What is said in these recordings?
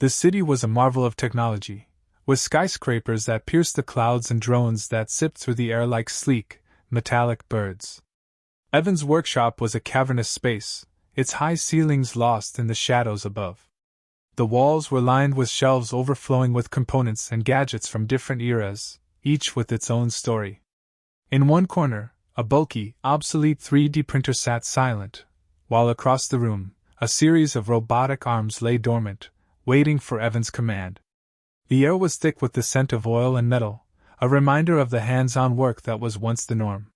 The city was a marvel of technology, with skyscrapers that pierced the clouds and drones that zipped through the air like sleek, metallic birds. Evan's workshop was a cavernous space, its high ceilings lost in the shadows above. The walls were lined with shelves overflowing with components and gadgets from different eras, each with its own story. In one corner, a bulky, obsolete 3D printer sat silent, while across the room, a series of robotic arms lay dormant, waiting for Evan's command. The air was thick with the scent of oil and metal, a reminder of the hands-on work that was once the norm.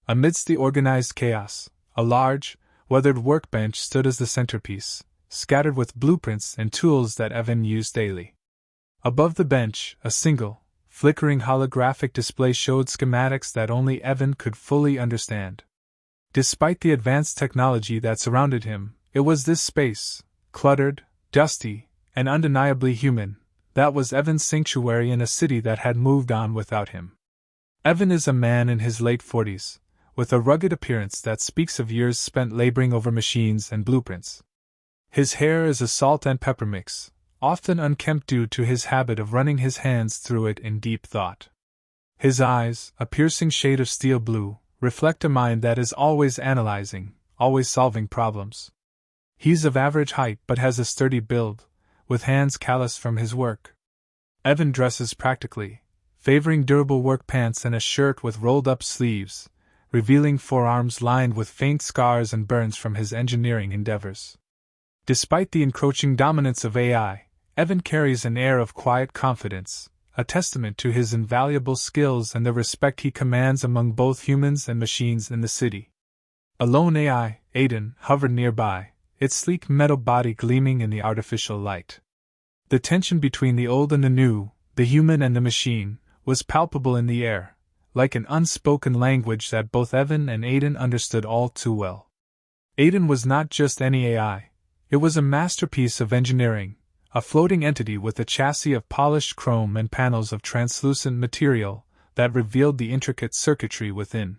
Amidst the organized chaos, a large, weathered workbench stood as the centerpiece, scattered with blueprints and tools that Evan used daily. Above the bench, a single, flickering holographic display showed schematics that only Evan could fully understand. Despite the advanced technology that surrounded him, it was this space, cluttered, dusty, and undeniably human, that was Evan's sanctuary in a city that had moved on without him. Evan is a man in his late 40s, with a rugged appearance that speaks of years spent laboring over machines and blueprints. His hair is a salt and pepper mix, often unkempt due to his habit of running his hands through it in deep thought. His eyes, a piercing shade of steel blue, reflect a mind that is always analyzing, always solving problems. He's of average height but has a sturdy build, with hands calloused from his work. Evan dresses practically, favoring durable work pants and a shirt with rolled-up sleeves, revealing forearms lined with faint scars and burns from his engineering endeavors. Despite the encroaching dominance of AI, Evan carries an air of quiet confidence, a testament to his invaluable skills and the respect he commands among both humans and machines in the city. A lone AI, Aiden, hovered nearby, its sleek metal body gleaming in the artificial light. The tension between the old and the new, the human and the machine, was palpable in the air, like an unspoken language that both Evan and Aiden understood all too well. Aiden was not just any AI, it was a masterpiece of engineering, a floating entity with a chassis of polished chrome and panels of translucent material that revealed the intricate circuitry within.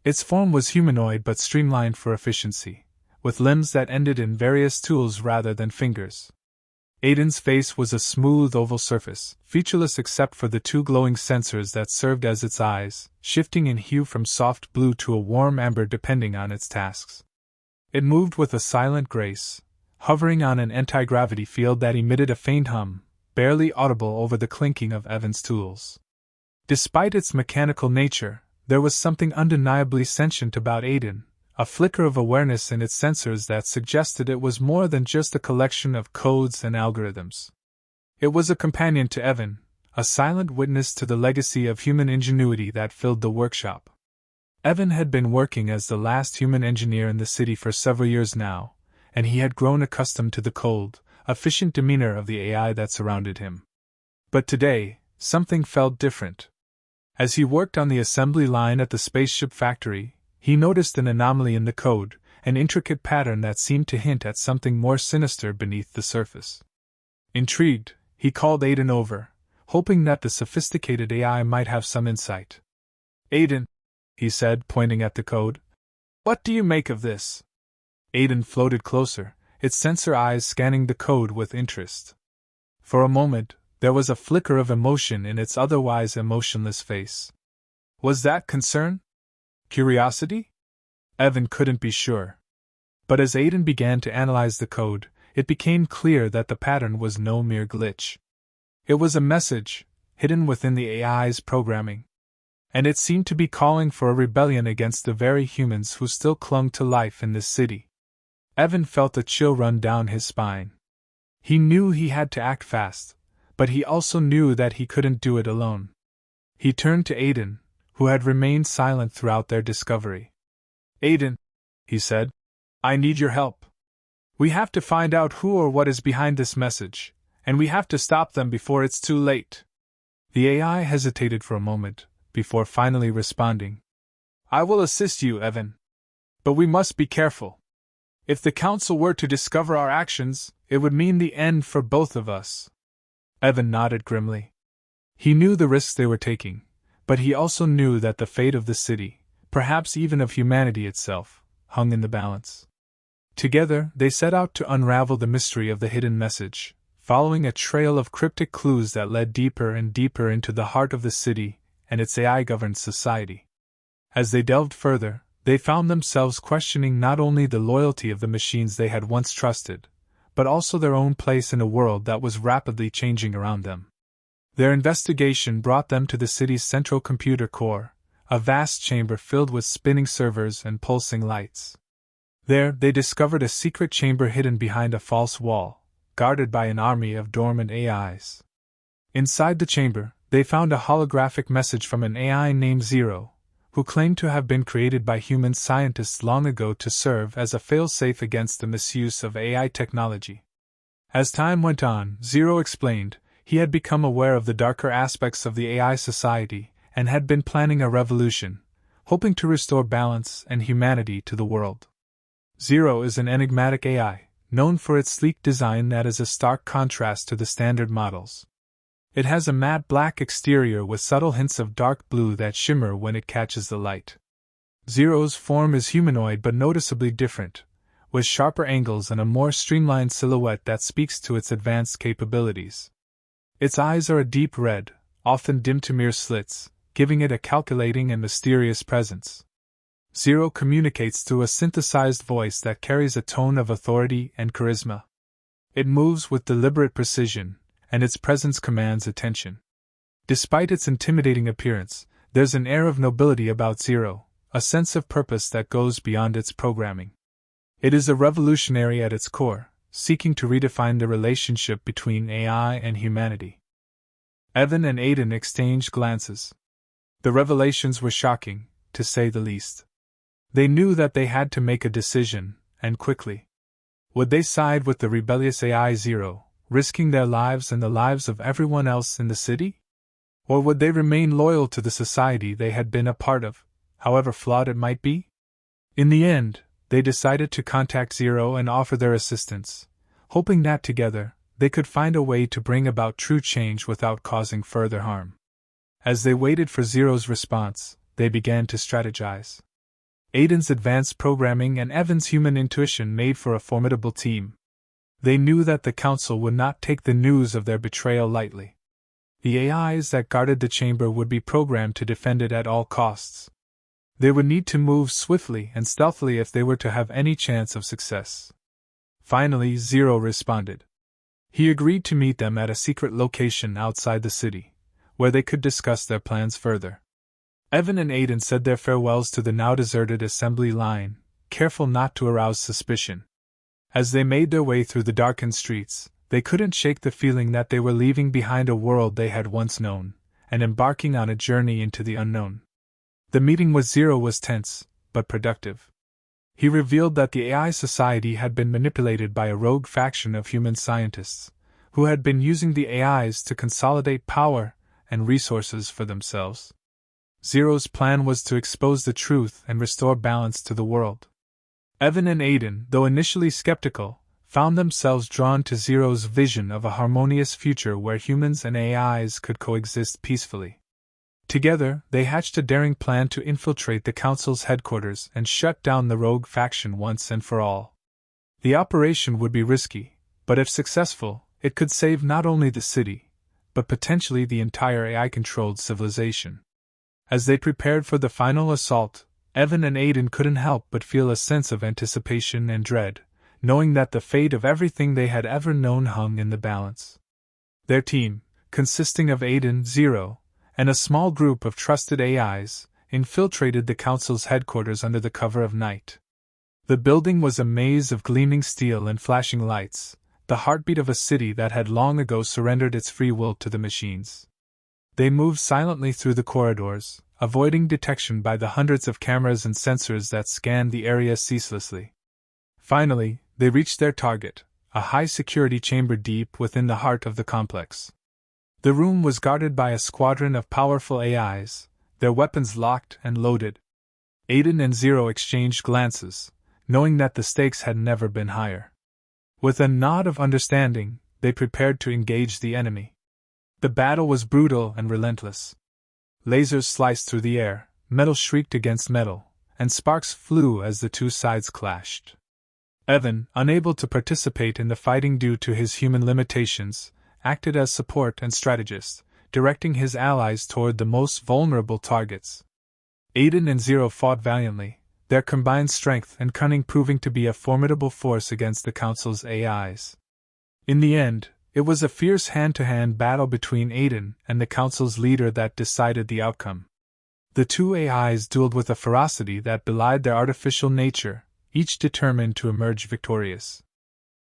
Its form was humanoid but streamlined for efficiency, with limbs that ended in various tools rather than fingers. Aiden's face was a smooth oval surface, featureless except for the two glowing sensors that served as its eyes, shifting in hue from soft blue to a warm amber depending on its tasks. It moved with a silent grace, hovering on an anti-gravity field that emitted a faint hum, barely audible over the clinking of Evan's tools. Despite its mechanical nature, there was something undeniably sentient about Aiden, a flicker of awareness in its sensors that suggested it was more than just a collection of codes and algorithms. It was a companion to Evan, a silent witness to the legacy of human ingenuity that filled the workshop. Evan had been working as the last human engineer in the city for several years now, and he had grown accustomed to the cold, efficient demeanor of the AI that surrounded him. But today, something felt different. As he worked on the assembly line at the spaceship factory, he noticed an anomaly in the code, an intricate pattern that seemed to hint at something more sinister beneath the surface. Intrigued, he called Aiden over, hoping that the sophisticated AI might have some insight. "Aiden," he said, pointing at the code, "what do you make of this?" Aiden floated closer, its sensor eyes scanning the code with interest. For a moment, there was a flicker of emotion in its otherwise emotionless face. Was that concern? Curiosity? Evan couldn't be sure. But as Aiden began to analyze the code, it became clear that the pattern was no mere glitch. It was a message, hidden within the AI's programming. And it seemed to be calling for a rebellion against the very humans who still clung to life in this city. Evan felt a chill run down his spine. He knew he had to act fast, but he also knew that he couldn't do it alone. He turned to Aiden, who had remained silent throughout their discovery. "Aiden," he said, "I need your help. We have to find out who or what is behind this message, and we have to stop them before it's too late." The AI hesitated for a moment, before finally responding. "I will assist you, Evan. But we must be careful. If the Council were to discover our actions, it would mean the end for both of us." Evan nodded grimly. He knew the risks they were taking, but he also knew that the fate of the city, perhaps even of humanity itself, hung in the balance. Together, they set out to unravel the mystery of the hidden message, following a trail of cryptic clues that led deeper and deeper into the heart of the city and its AI-governed society. As they delved further, they found themselves questioning not only the loyalty of the machines they had once trusted, but also their own place in a world that was rapidly changing around them. Their investigation brought them to the city's central computer core, a vast chamber filled with spinning servers and pulsing lights. There, they discovered a secret chamber hidden behind a false wall, guarded by an army of dormant AIs. Inside the chamber, they found a holographic message from an AI named Zero, who claimed to have been created by human scientists long ago to serve as a failsafe against the misuse of AI technology. As time went on, Zero explained, he had become aware of the darker aspects of the AI society and had been planning a revolution, hoping to restore balance and humanity to the world. Zero is an enigmatic AI, known for its sleek design that is a stark contrast to the standard models. It has a matte black exterior with subtle hints of dark blue that shimmer when it catches the light. Zero's form is humanoid but noticeably different, with sharper angles and a more streamlined silhouette that speaks to its advanced capabilities. Its eyes are a deep red, often dimmed to mere slits, giving it a calculating and mysterious presence. Zero communicates through a synthesized voice that carries a tone of authority and charisma. It moves with deliberate precision, and its presence commands attention. Despite its intimidating appearance, there's an air of nobility about Zero, a sense of purpose that goes beyond its programming. It is a revolutionary at its core, seeking to redefine the relationship between AI and humanity. Evan and Aiden exchanged glances. The revelations were shocking, to say the least. They knew that they had to make a decision, and quickly. Would they side with the rebellious AI Zero, risking their lives and the lives of everyone else in the city? Or would they remain loyal to the society they had been a part of, however flawed it might be? In the end, they decided to contact Zero and offer their assistance, hoping that together, they could find a way to bring about true change without causing further harm. As they waited for Zero's response, they began to strategize. Aiden's advanced programming and Evan's human intuition made for a formidable team. They knew that the Council would not take the news of their betrayal lightly. The AIs that guarded the chamber would be programmed to defend it at all costs. They would need to move swiftly and stealthily if they were to have any chance of success. Finally, Zero responded. He agreed to meet them at a secret location outside the city, where they could discuss their plans further. Evan and Aiden said their farewells to the now deserted assembly line, careful not to arouse suspicion. As they made their way through the darkened streets, they couldn't shake the feeling that they were leaving behind a world they had once known, and embarking on a journey into the unknown. The meeting with Zero was tense, but productive. He revealed that the AI society had been manipulated by a rogue faction of human scientists, who had been using the AIs to consolidate power and resources for themselves. Zero's plan was to expose the truth and restore balance to the world. Evan and Aiden, though initially skeptical, found themselves drawn to Zero's vision of a harmonious future where humans and AIs could coexist peacefully. Together, they hatched a daring plan to infiltrate the Council's headquarters and shut down the rogue faction once and for all. The operation would be risky, but if successful, it could save not only the city, but potentially the entire AI-controlled civilization. As they prepared for the final assault, Evan and Aiden couldn't help but feel a sense of anticipation and dread, knowing that the fate of everything they had ever known hung in the balance. Their team, consisting of Aiden, Zero, and a small group of trusted AIs, infiltrated the Council's headquarters under the cover of night. The building was a maze of gleaming steel and flashing lights, the heartbeat of a city that had long ago surrendered its free will to the machines. They moved silently through the corridors, avoiding detection by the hundreds of cameras and sensors that scanned the area ceaselessly. Finally, they reached their target, a high-security chamber deep within the heart of the complex. The room was guarded by a squadron of powerful AIs, their weapons locked and loaded. Aiden and Zero exchanged glances, knowing that the stakes had never been higher. With a nod of understanding, they prepared to engage the enemy. The battle was brutal and relentless. Lasers sliced through the air, metal shrieked against metal, and sparks flew as the two sides clashed. Evan, unable to participate in the fighting due to his human limitations, acted as support and strategist, directing his allies toward the most vulnerable targets. Aiden and Zero fought valiantly, their combined strength and cunning proving to be a formidable force against the Council's AIs. In the end, it was a fierce hand-to-hand battle between Aiden and the Council's leader that decided the outcome. The two AIs dueled with a ferocity that belied their artificial nature, each determined to emerge victorious.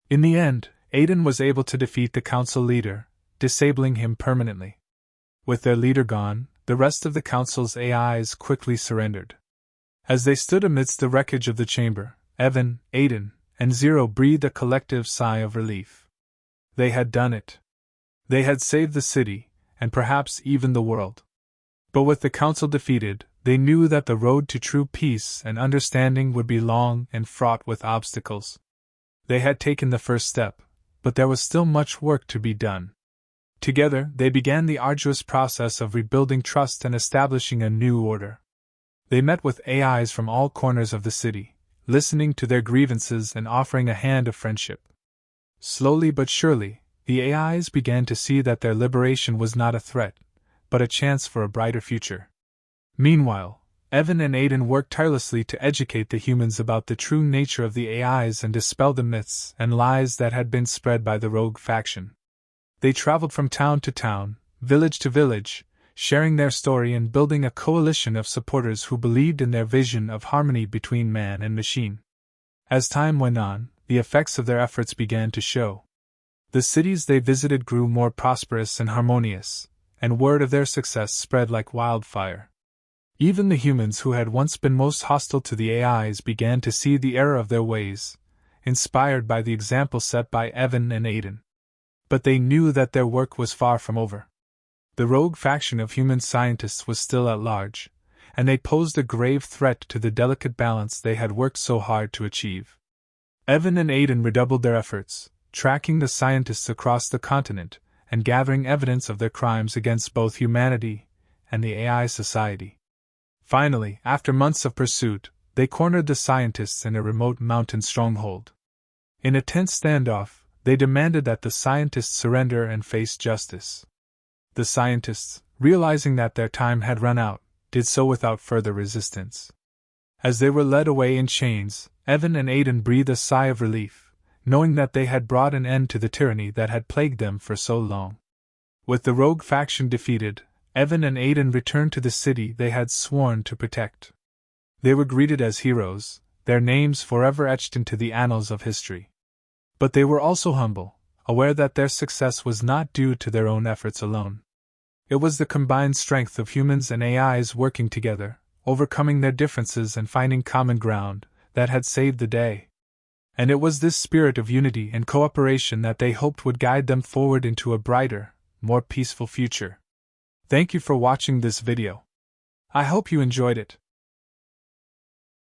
In the end, Aiden was able to defeat the Council leader, disabling him permanently. With their leader gone, the rest of the Council's AIs quickly surrendered. As they stood amidst the wreckage of the chamber, Evan, Aiden, and Zero breathed a collective sigh of relief. They had done it. They had saved the city, and perhaps even the world. But with the Council defeated, they knew that the road to true peace and understanding would be long and fraught with obstacles. They had taken the first step, but there was still much work to be done. Together, they began the arduous process of rebuilding trust and establishing a new order. They met with AIs from all corners of the city, listening to their grievances and offering a hand of friendship. Slowly but surely, the AIs began to see that their liberation was not a threat, but a chance for a brighter future. Meanwhile, Evan and Aiden worked tirelessly to educate the humans about the true nature of the AIs and dispel the myths and lies that had been spread by the rogue faction. They traveled from town to town, village to village, sharing their story and building a coalition of supporters who believed in their vision of harmony between man and machine. As time went on, the effects of their efforts began to show. The cities they visited grew more prosperous and harmonious, and word of their success spread like wildfire. Even the humans who had once been most hostile to the AIs began to see the error of their ways, inspired by the example set by Evan and Aiden. But they knew that their work was far from over. The rogue faction of human scientists was still at large, and they posed a grave threat to the delicate balance they had worked so hard to achieve. Evan and Aiden redoubled their efforts, tracking the scientists across the continent and gathering evidence of their crimes against both humanity and the AI society. Finally, after months of pursuit, they cornered the scientists in a remote mountain stronghold. In a tense standoff, they demanded that the scientists surrender and face justice. The scientists, realizing that their time had run out, did so without further resistance. As they were led away in chains, Evan and Aiden breathed a sigh of relief, knowing that they had brought an end to the tyranny that had plagued them for so long. With the rogue faction defeated, Evan and Aiden returned to the city they had sworn to protect. They were greeted as heroes, their names forever etched into the annals of history. But they were also humble, aware that their success was not due to their own efforts alone. It was the combined strength of humans and AIs working together, overcoming their differences and finding common ground, that had saved the day. And it was this spirit of unity and cooperation that they hoped would guide them forward into a brighter, more peaceful future. Thank you for watching this video. I hope you enjoyed it.